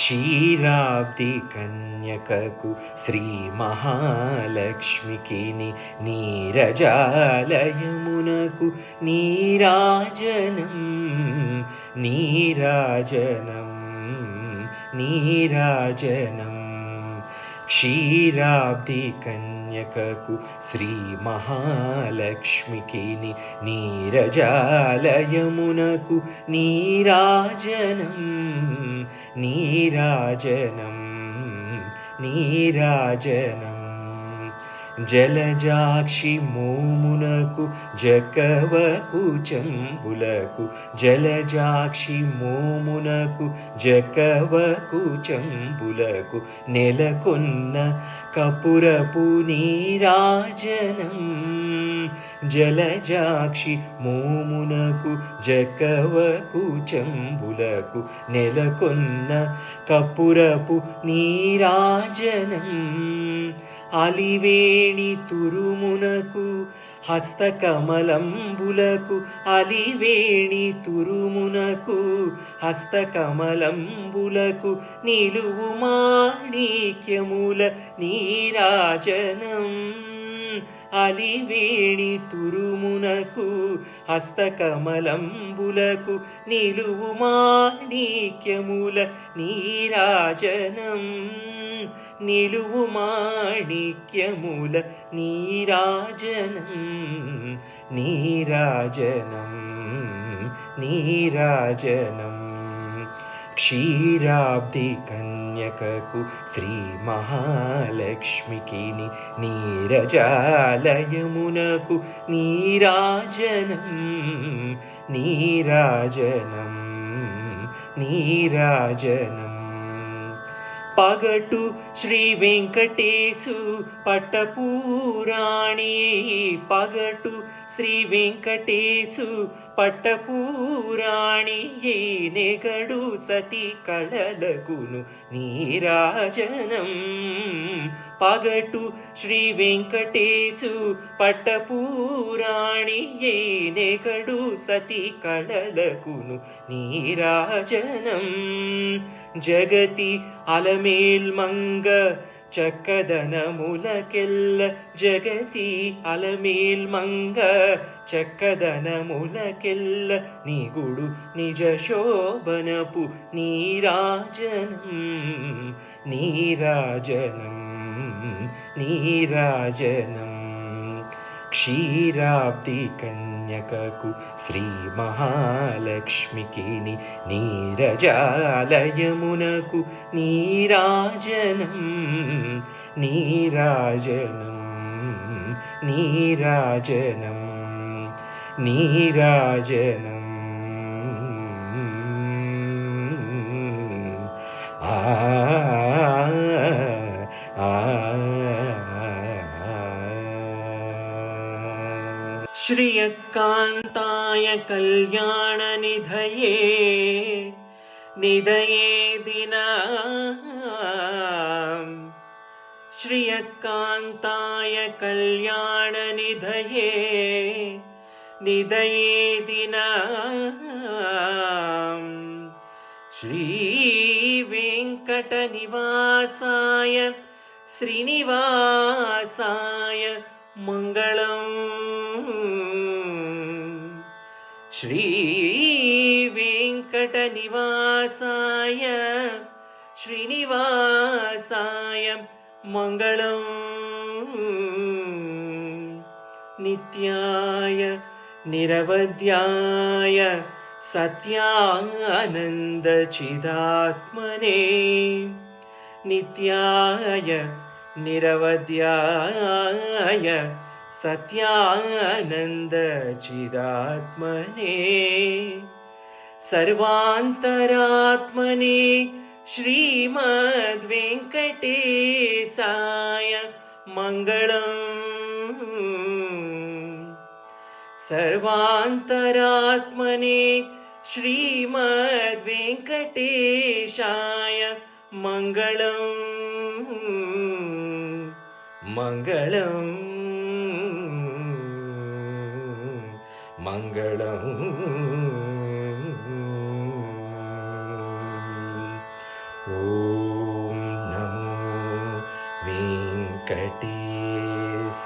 క్షీరాబ్ది కన్యకకు శ్రీ మహాలక్ష్మికి నీరజాలయమునకు నీరాజనం నీరాజనం నీరాజనం. క్షీరాబ్ది కన్యకకు శ్రీ మహాలక్ష్మికి నీరజాలయమునకు నీరాజనం నీరాజనం నీరాజనం. జలజాక్షి మోమునకు జకవకు చంబులకు జలజాక్షి మోమునకు జకవకు చంబులకు నెలకొన్న కపురపు నీరాజనం జలజాక్షి మోమునకు జకవకు చంబులకు నెలకొన్న కపురపు నీరాజనం. అలివేణి తురుమునకు హస్తకమలంబులకు అలివేణి తురుమునకు హస్తకమలంబులకు నిలువు మాణిక్యముల నీరాజనం అలివేణి తురుమునకు హస్తకమలంబులకు నిలువు మాణిక్యముల నీరాజనం నిలువు మాణిక్యముల నీరాజనం నీరాజనం నీరాజనం. క్షీరాబ్ది కన్యకకు శ్రీ మహాలక్ష్మికి నీరజాలయమునకు నీరాజనం నీరాజనం నీరాజనం. పగటు శ్రీ వెంకటేశు పట్టపూరాణి పగటు శ్రీ వెంకటేశు పట్టపూరాణి నెగడు సతి కళలకును నీరాజనం పగటు శ్రీ వెంకటేశు పట్టపూరాణి నెగడు సతి కళలకును నీరాజనం. జగతి అలమేల్మంగ చక్కదనములకెల్ల జగతి అలమేల్మంగ చక్కదనములకెల్ల నిగుడు నిజ శోభనపు నీరాజనం నీరాజనం నీరాజనం. క్షీరాబ్ది కన్యకకు శ్రీ మహాలక్ష్మికి నీరజాలయమునకు నీరాజనం నీరాజనం నీరాజనం నీరాజనం. ఆ శ్రియకాంతాయ కళ్యాణ నిధయే నిదయే దినా శ్రియకాంతాయ కళ్యాణ నిధయే నిదయే దినా శ్రీ వెంకట నివాసాయ శ్రీనివాసాయ మంగళం శ్రీ వెంకట నివాసాయ శ్రీనివాసాయ మంగళం. నిత్యాయ నిరవధ్యాయ సత్యానంద చిదాత్మనే నిత్యాయ నిరవధ్యాయ సత్యానంద చిదాత్మనే సర్వాంతరాత్మనే శ్రీమద్వెంకటేశాయ మంగళం సర్వాంతరాత్మనే శ్రీమద్వెంకటేశాయ మంగళం మంగళం మంగళం. ఓ వెంకటేశ